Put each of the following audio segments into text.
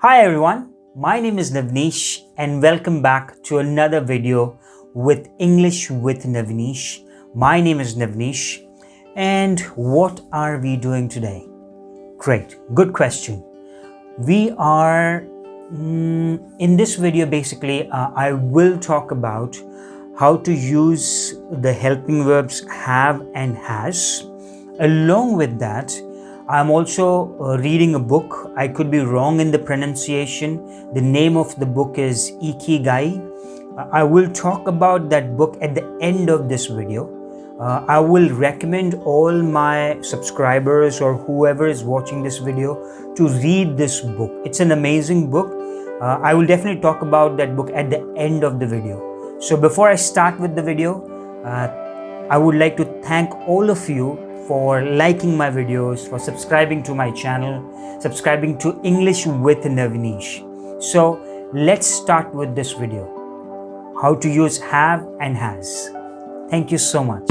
Hi everyone, my name is Navneesh and welcome back to another video with English with Navneesh. My name is Navneesh and what are we doing today? Great, good question. We are in this video basically I will talk about how to use the helping verbs have and has. Along with that, I'm also reading a book. I could be wrong in the pronunciation. The name of the book is Ikigai. I will talk about that book at the end of this video. I will recommend all my subscribers or whoever is watching this video to read this book. It's an amazing book. I will definitely talk about that book at the end of the video. So before I start with the video, I would like to thank all of you for liking my videos, for subscribing to my channel, subscribing to English with Navneesh. So let's start with this video. How to use have and has. Thank you so much.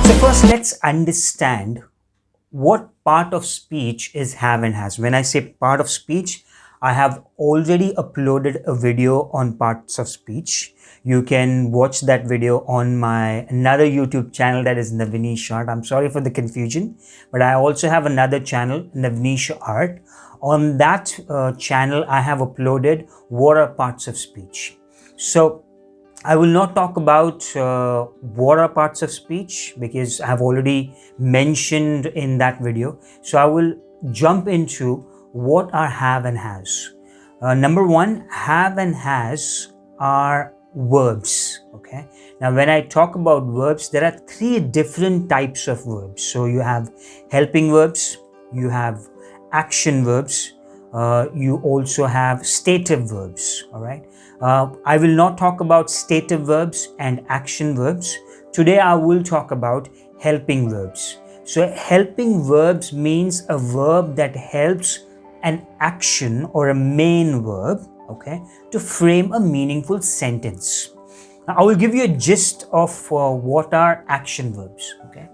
So first let's understand what part of speech is have and has. When I say part of speech, I have already uploaded a video on parts of speech. You can watch that video on my another YouTube channel, that is Navneesh Art. I'm sorry for the confusion, but I also have another channel, Navneesh Art. On that channel, I have uploaded what are parts of speech. So I will not talk about what are parts of speech because I have already mentioned in that video. So I will jump into what are have and has. Number one, have and has are verbs. Okay. Now, when I talk about verbs, there are three different types of verbs. So you have helping verbs, you have action verbs, you also have stative verbs. All right. I will not talk about stative verbs and action verbs. Today I will talk about helping verbs. So helping verbs means a verb that helps an action or a main verb, okay, to frame a meaningful sentence. Now I will give you a gist of what are action verbs. Okay,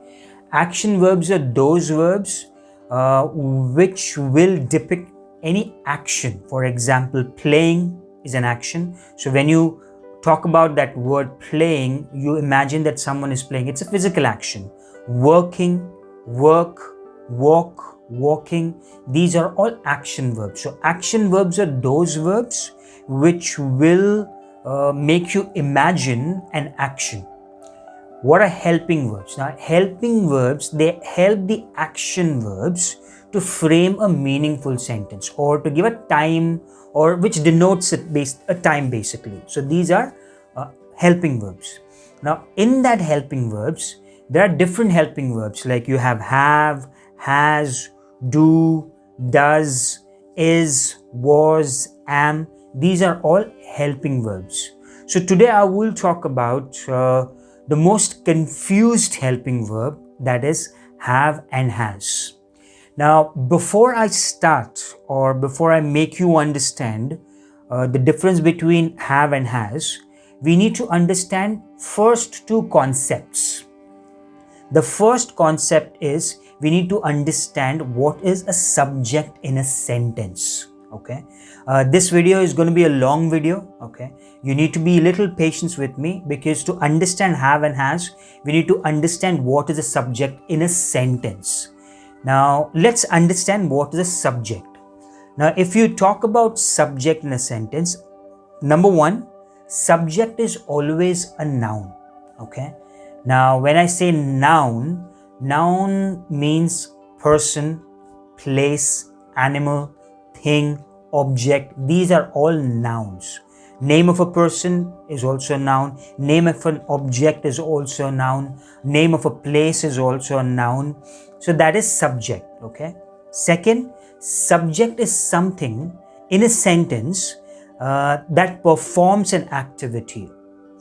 action verbs are those verbs which will depict any action. For example, playing is an action. So when you talk about that word playing, you imagine that someone is playing. It's a physical action. Working, work, walk, walking. These are all action verbs. So action verbs are those verbs which will make you imagine an action. What are helping verbs? Now, helping verbs, they help the action verbs to frame a meaningful sentence or to give a time or which denotes a time basically. So these are helping verbs. Now in that helping verbs, there are different helping verbs like you have, has, do, does, is, was, am. These are all helping verbs. So today I will talk about the most confused helping verb, that is have and has. Now, before I start or before I make you understand the difference between have and has, we need to understand first two concepts. The first concept is we need to understand what is a subject in a sentence. Okay, this video is going to be a long video. Okay, you need to be a little patient with me because to understand have and has, we need to understand what is a subject in a sentence. Now, let's understand what is a subject. Now, if you talk about subject in a sentence, number one, subject is always a noun. Okay. Now, when I say noun, noun means person, place, animal, thing, object. These are all nouns. Name of a person is also a noun. Name of an object is also a noun. Name of a place is also a noun. So that is subject. Okay. Second, subject is something in a sentence that performs an activity.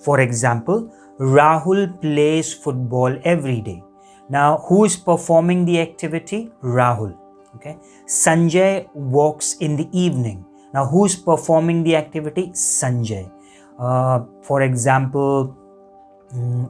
For example, Rahul plays football every day. Now, who is performing the activity? Rahul. Okay. Sanjay walks in the evening. Now, who's performing the activity? Sanjay. For example,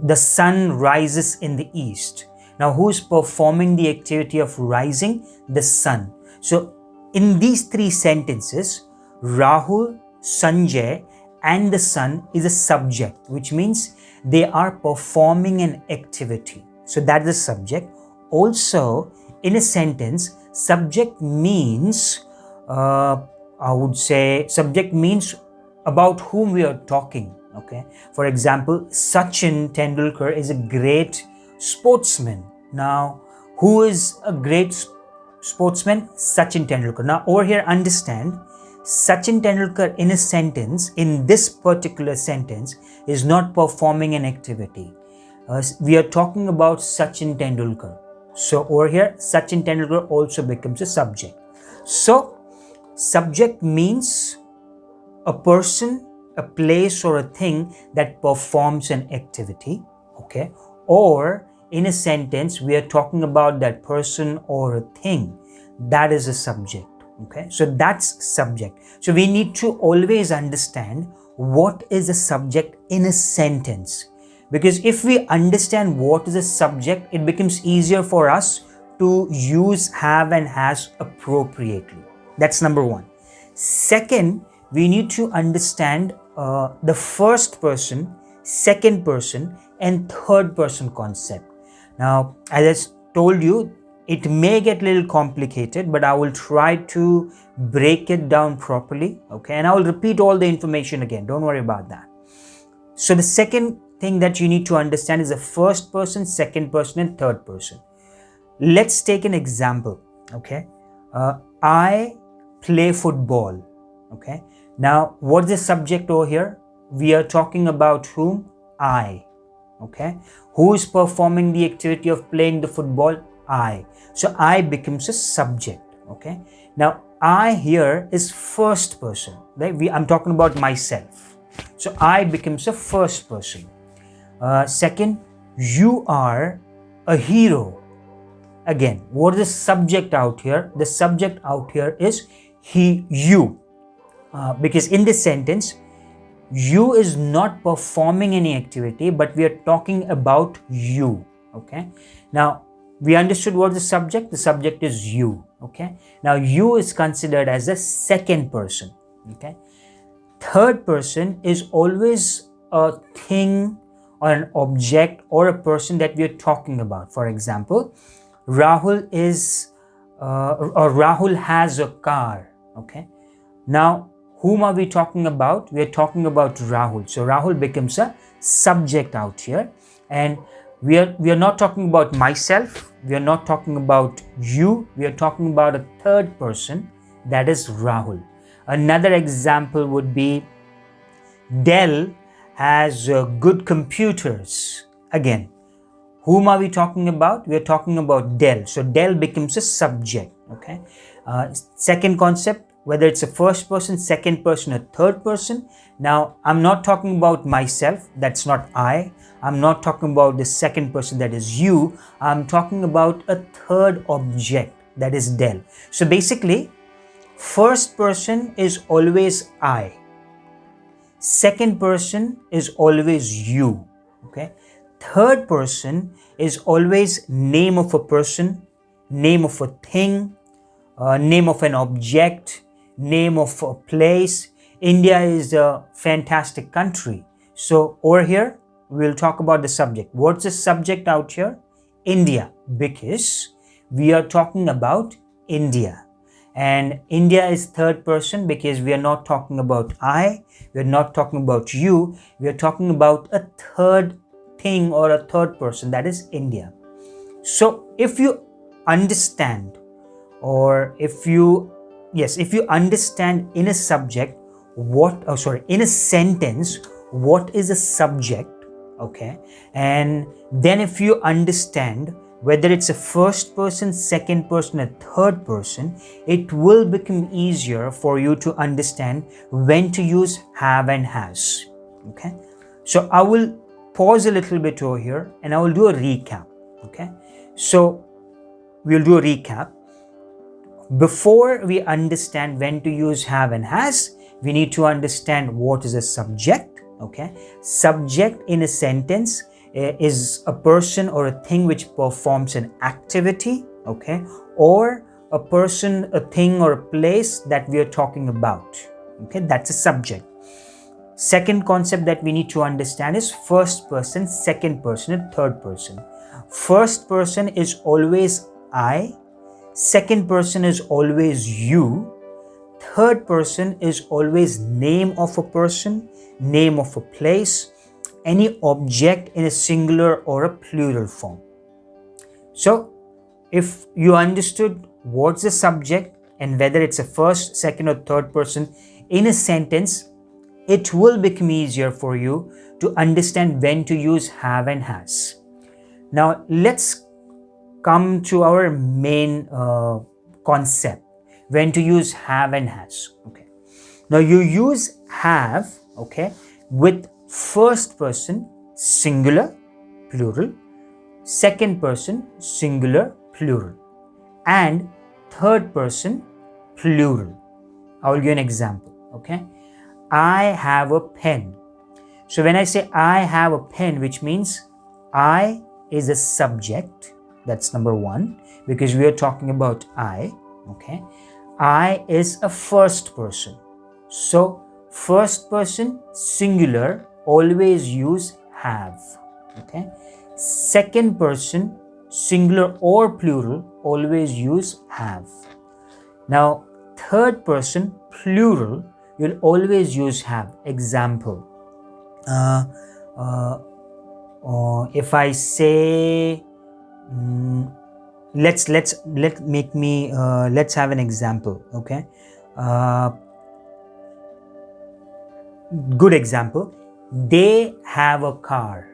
the sun rises in the east. Now, who's performing the activity of rising? The sun. So, in these three sentences, Rahul, Sanjay, and the sun is a subject, which means they are performing an activity. So, that is the subject. Also, in a sentence, subject means, I would say, subject means about whom we are talking. Okay. For example, Sachin Tendulkar is a great sportsman. Now, who is a great sportsman? Sachin Tendulkar. Now, over here, understand, Sachin Tendulkar in a sentence, in this particular sentence, is not performing an activity. We are talking about Sachin Tendulkar. So, over here, Sachin Tendulkar also becomes a subject. So, subject means a person, a place, or a thing that performs an activity, okay? Or in a sentence, we are talking about that person or a thing. That is a subject, okay? So that's subject. So we need to always understand what is a subject in a sentence. Because if we understand what is a subject, it becomes easier for us to use have and has appropriately. That's number one. Second, we need to understand the first person, second person, and third person concept. Now, as I told you, it may get a little complicated, but I will try to break it down properly, okay? And I will repeat all the information again. Don't worry about that. So the second thing that you need to understand is the first person, second person, and third person. Let's take an example, okay? I play football, okay? Now, what is the subject over here? We are talking about whom? I, okay? Who is performing the activity of playing the football? I. So, I becomes a subject, okay? Now, I here is first person, right? I'm talking about myself. So, I becomes a first person. Second, you are a hero. Again, what is the subject out here? The subject out here is you. Because in this sentence, you is not performing any activity, but we are talking about you, okay? Now, we understood what the subject is you, okay? Now, you is considered as a second person, okay? Third person is always a thing or an object or a person that we are talking about. For example, Rahul has a car, okay? Now, whom are we talking about? We are talking about Rahul. So Rahul becomes a subject out here. And we are not talking about myself. We are not talking about you. We are talking about a third person, that is Rahul. Another example would be Dell has good computers. Again, whom are we talking about? We are talking about Dell. So Dell becomes a subject, okay? Second concept, whether it's a first person, second person, or third person. Now, I'm not talking about myself, that's not I. I'm not talking about the second person, that is you. I'm talking about a third object, that is Dell. So basically, first person is always I. Second person is always you, okay? Third person is always name of a person, name of a thing, name of an object, name of a place. India is a fantastic country. So over here, we'll talk about the subject. What's the subject out here? India, because we are talking about India. And India is third person because we are not talking about I, we are not talking about you, we are talking about a third thing or a third person, that is India. So if you understand, or if you understand in a subject in a sentence, what is a subject, okay? And then if you understand whether it's a first person, second person, or third person, it will become easier for you to understand when to use have and has, okay? So I will pause a little bit over here and I will do a recap, okay? So we'll do a recap. before we understand when to use have and has, we need to understand what is a subject. Okay, subject in a sentence is a person or a thing which performs an activity, okay, or a person, a thing, or a place that we are talking about. Okay, that's a subject. Second concept that we need to understand is first person, second person, and third person. First person is always I, second person is always you, third person is always name of a person, name of a place, any object in a singular or a plural form. So if you understood what's the subject and whether it's a first, second, or third person in a sentence, it will become easier for you to understand when to use have and has. Now let's come to our main concept, when to use have and has. Okay, now you use have, okay, with first person singular plural, second person singular plural, and third person plural. I will give you an example. Okay, I have a pen. So when I say I have a pen, which means I is a subject, that's number one, because we are talking about I. Okay, I is a first person. So first person singular always use have. Okay, second person singular or plural always use have. Now third person plural you'll always use have. Example, if I say let's have an example. Okay, good example, they have a car.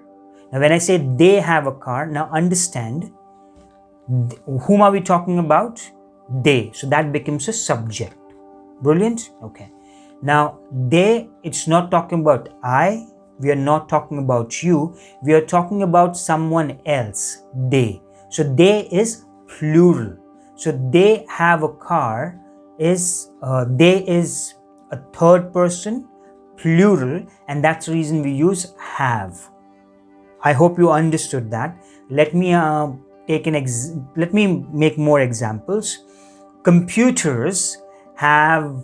Now when I say they have a car, now understand whom are we talking about? They. So that becomes a subject. Brilliant. Okay, now they, it's not talking about I, we are not talking about you, we are talking about someone else. They. So they is plural. So they have a car is they is a third person plural, and that's the reason we use have. I hope you understood that. Let me let me make more examples. Computers have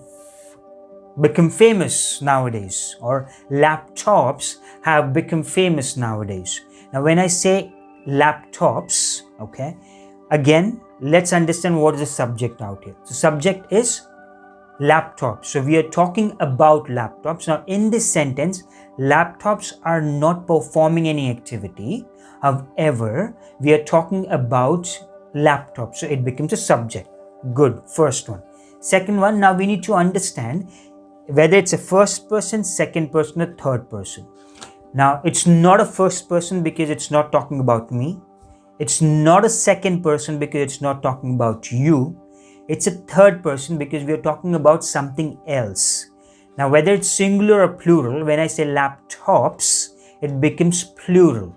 become famous nowadays, or laptops have become famous nowadays. Now when I say laptops, okay, again let's understand what is the subject out here. The subject is laptops, so we are talking about laptops. Now in this sentence, laptops are not performing any activity, however we are talking about laptops, so it becomes a subject. Good, first one. Second one, now we need to understand whether it's a first person, second person, or third person. Now it's not a first person because it's not talking about me. It's not a second person because it's not talking about you. It's a third person because we are talking about something else. Now whether it's singular or plural, when I say laptops, it becomes plural.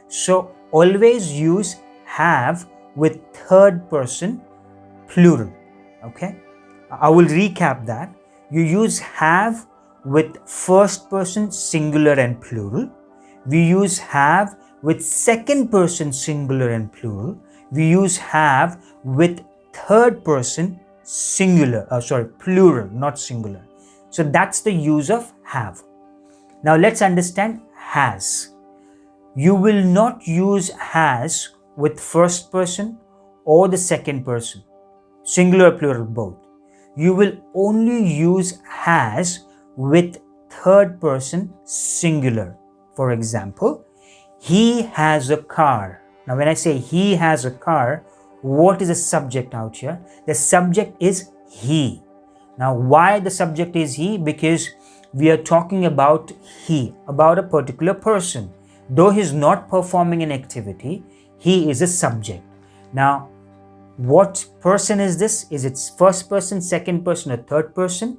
So always use have with third person plural. Okay, I will recap that. You use have with first person singular and plural. We use have with second person singular and plural. We use have with third person singular, plural, not singular. So that's the use of have. Now let's understand has. You will not use has with first person or the second person, singular or plural, both. You will only use has with third person singular. For example, he has a car. Now when I say he has a car, what is the subject out here? The subject is he. Now why the subject is he? Because we are talking about he, about a particular person. Though he is not performing an activity, he is a subject. Now what person is this? Is it first person, second person, or third person?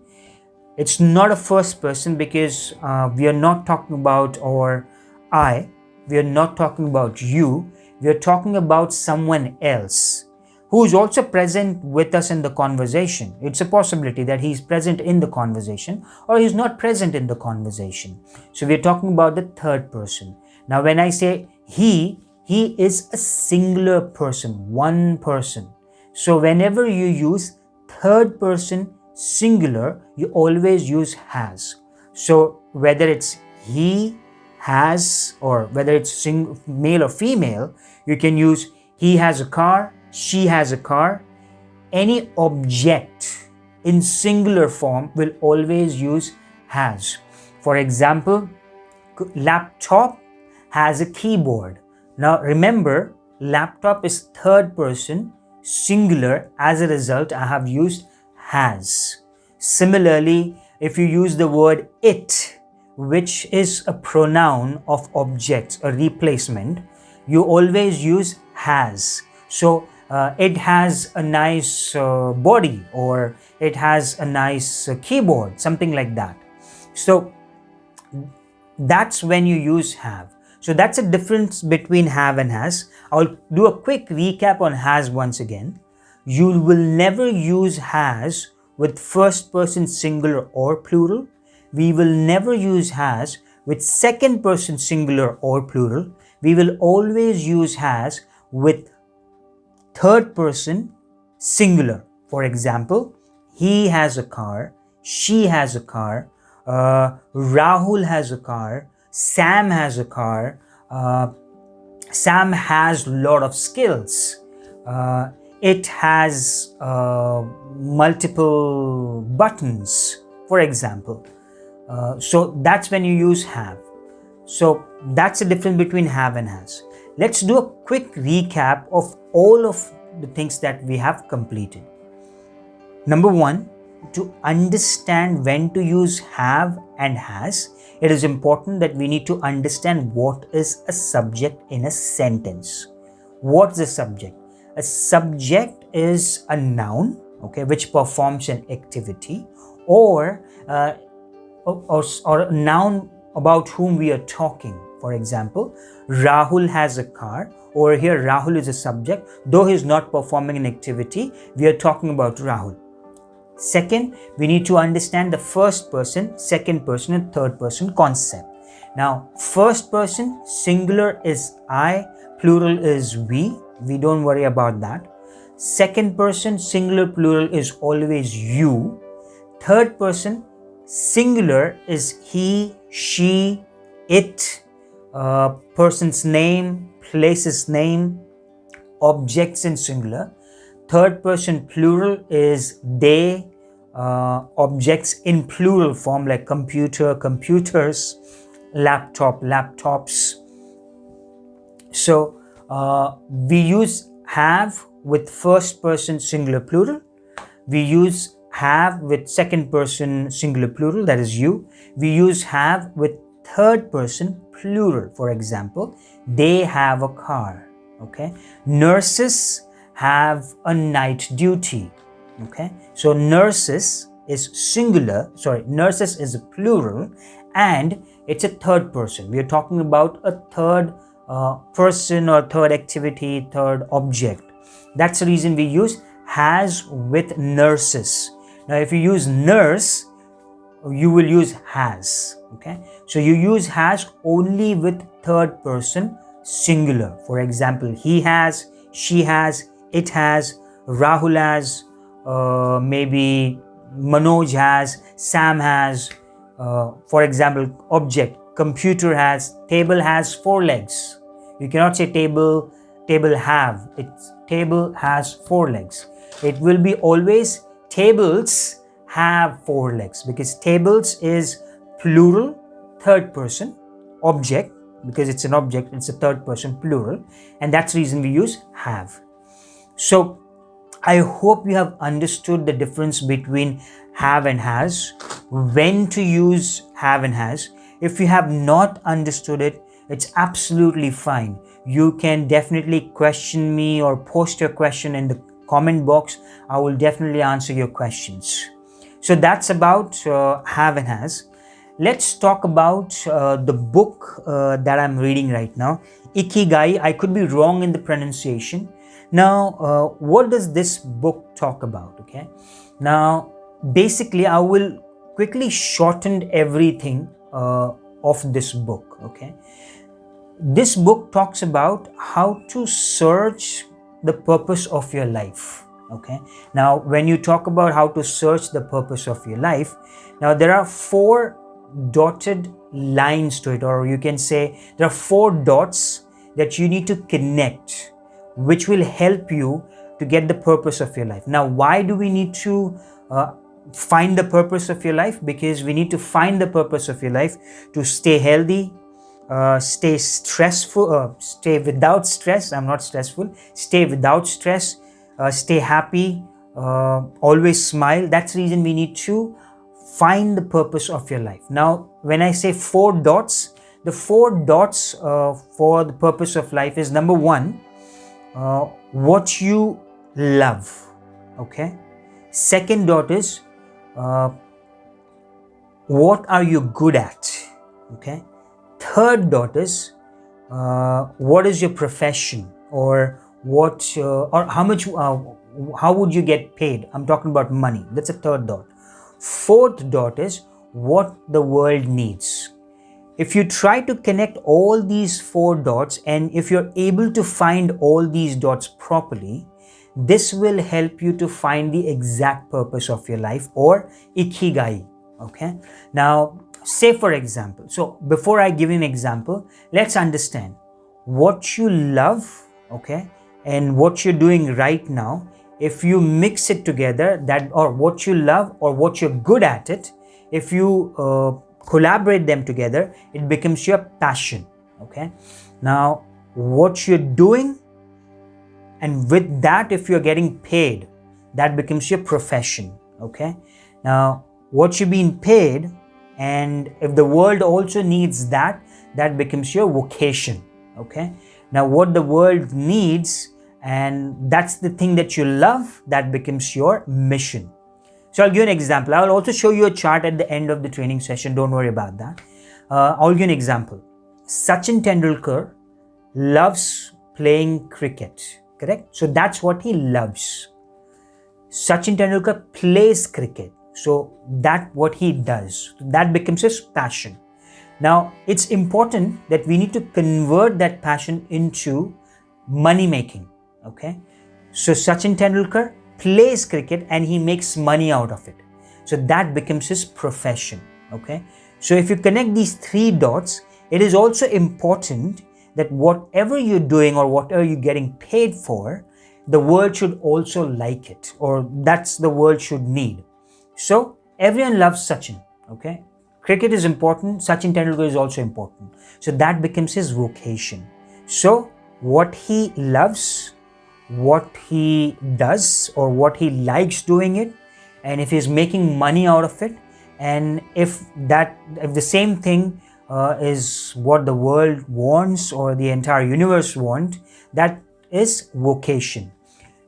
It's not a first person because we are not talking about or I. We are not talking about you. We are talking about someone else who is also present with us in the conversation. It's a possibility that he's present in the conversation or he's not present in the conversation. So we're talking about the third person. Now when I say he is a singular person, one person. So whenever you use third person singular, you always use has. So whether it's he has or whether it's male or female, you can use he has a car, she has a car. Any object in singular form will always use has. For example, laptop has a keyboard. Now remember, laptop is third person singular. As a result, I have used has. Similarly, if you use the word it, which is a pronoun of objects, a replacement, you always use has. So it has a nice body, or it has a nice keyboard, something like that. So that's when you use have. So that's a difference between have and has. I'll do a quick recap on has once again. You will never use has with first person singular or plural. We will never use has with second person singular or plural. We will always use has with third person singular. For example, he has a car, she has a car, Rahul has a car, Sam has a car, Sam has a lot of skills, it has multiple buttons, for example. So that's when you use have. So that's the difference between have and has. Let's do a quick recap of all of the things that we have completed. Number one, to understand when to use have and has, it is important that we need to understand what is a subject in a sentence. What's a subject? A subject is a noun, okay, which performs an activity, or a noun about whom we are talking. For example, Rahul has a car. Over here, Rahul is a subject. Though he is not performing an activity, we are talking about Rahul. Second, we need to understand the first person, second person, and third person concept. Now, first person, singular is I, plural is we. We don't worry about that. Second person, singular, plural is always you. Third person, singular is he, she, it, person's name, place's name, objects in singular. Third person plural is they, objects in plural form like computer, computers, laptop, laptops. So we use have with first person singular plural. We use have with second person singular plural, that is you. We use have with third person plural. For example, they have a car. Okay. Nurses have a night duty. Okay. So nurses is singular, nurses is a plural, and it's a third person. We are talking about a third person or third activity, third object. That's the reason we use has with nurses. Now, if you use nurse, you will use has. Okay. So you use has only with third person singular. For example, he has, she has, it has, Rahul has, maybe Manoj has, Sam has. For example, object, computer has, table has 4 legs. You cannot say table have. It's table has 4 legs. It will be always tables have 4 legs, because tables is plural, third person, object, because it's an object, it's a third person plural, and that's the reason we use have. So I hope you have understood the difference between have and has, when to use have and has. If you have not understood it, it's absolutely fine. You can definitely question me or post your question in the comment box. I will definitely answer your questions. So that's about have and has. Let's talk about the book that I'm reading right now, Ikigai. I could be wrong in the pronunciation. Now, what does this book talk about? Okay. Now, basically, I will quickly shorten everything of this book. Okay. This book talks about how to search the purpose of your life. Okay. Now, when you talk about how to search the purpose of your life, now there are four dotted lines to it, or you can say there are four dots that you need to connect, which will help you to get the purpose of your life. Now, why do we need to find the purpose of your life? Because we need to find the purpose of your life to stay healthy, stay stressful, stay without stress. I'm not stressful. Stay without stress, stay happy, always smile. That's the reason we need to find the purpose of your life. Now, when I say four dots, the four dots for the purpose of life is number one, what you love. Okay. Second dot is what are you good at. Okay. Third dot is what is your profession, or what or how much how would you get paid. I'm talking about money. That's a third dot. Fourth dot is what the world needs. If you try to connect all these four dots, and if you're able to find all these dots properly, this will help you to find the exact purpose of your life, or Ikigai. Okay. Now, say for example, so before I give you an example, let's understand what you love, okay, and what you're doing right now. If you mix it together, that, or what you love or what you're good at it, if you collaborate them together, it becomes your passion. Okay. Now, what you're doing, and with that, if you're getting paid, that becomes your profession. Okay. Now, what you're being paid, and if the world also needs that, that becomes your vocation. Okay. Now, what the world needs, and that's the thing that you love, that becomes your mission. So I'll give you an example. I'll also show you a chart at the end of the training session. Don't worry about that. I'll give you an example. Sachin Tendulkar loves playing cricket, correct? So that's what he loves. Sachin Tendulkar plays cricket. So that's what he does. That becomes his passion. Now, it's important that we need to convert that passion into money making. Okay. So Sachin Tendulkar plays cricket and he makes money out of it. So that becomes his profession. Okay. So if you connect these three dots, it is also important that whatever you're doing or whatever you're getting paid for, the world should also like it, or that's the world should need. So everyone loves Sachin. Okay. Cricket is important. Sachin Tendulkar is also important. So that becomes his vocation. So what he loves, what he does, or what he likes doing it, and if he's making money out of it, and if the same thing is what the world wants or the entire universe want, that is vocation.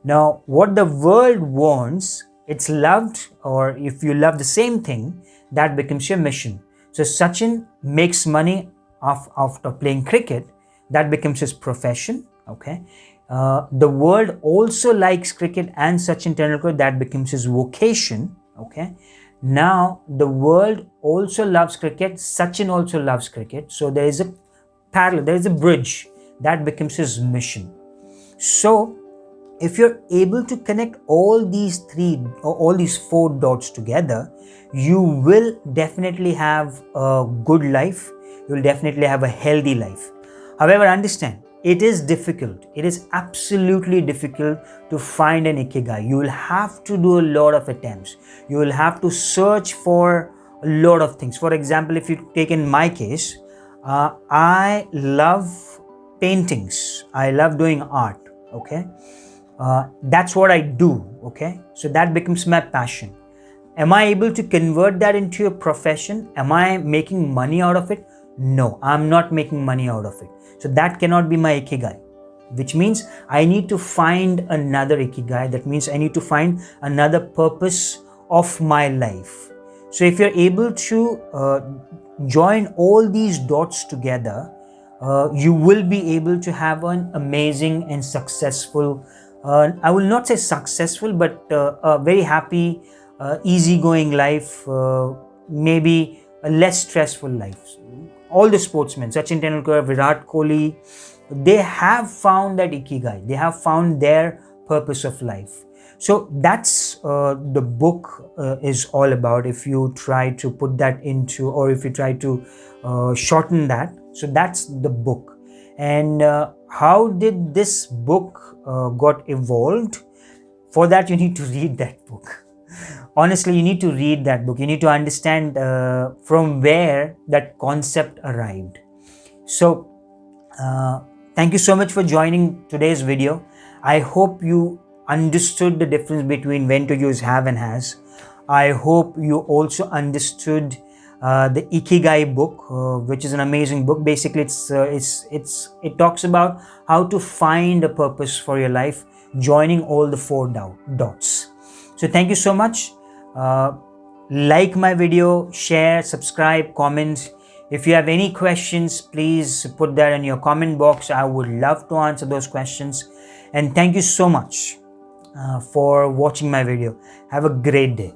Now, what the world wants, it's loved, or if you love the same thing, that becomes your mission. So Sachin makes money after playing cricket, that becomes his profession. Okay. The world also likes cricket and Sachin Tendulkar, that becomes his vocation. Okay. Now, the world also loves cricket, Sachin also loves cricket. So there is a parallel, there is a bridge, that becomes his mission. So if you're able to connect all these four dots together, you will definitely have a good life. You'll definitely have a healthy life. However, understand, it is difficult. It is absolutely difficult to find an Ikigai. You will have to do a lot of attempts. You will have to search for a lot of things. For example, if you take in my case, I love paintings. I love doing art. Okay. That's what I do. Okay. So that becomes my passion. Am I able to convert that into a profession? Am I making money out of it? No, I'm not making money out of it. So that cannot be my Ikigai, which means I need to find another Ikigai. That means I need to find another purpose of my life. So if you're able to join all these dots together, you will be able to have an amazing and successful, I will not say successful, but a very happy, easygoing life, maybe a less stressful life. All the sportsmen, Sachin Tendulkar, Virat Kohli, they have found that Ikigai, they have found their purpose of life. So that's the book is all about, if you try to put that into, or if you try to shorten that. So that's the book. And how did this book got evolved? For that, you need to read that book. Honestly, you need to read that book. You need to understand from where that concept arrived. So thank you so much for joining today's video. I hope you understood the difference between when to use have and has. I hope you also understood the Ikigai book, which is an amazing book. Basically, it talks about how to find a purpose for your life, joining all the four dots. So thank you so much. Like my video, share, subscribe, comment. If you have any questions, please put that in your comment box. I would love to answer those questions. And thank you so much for watching my video. Have a great day.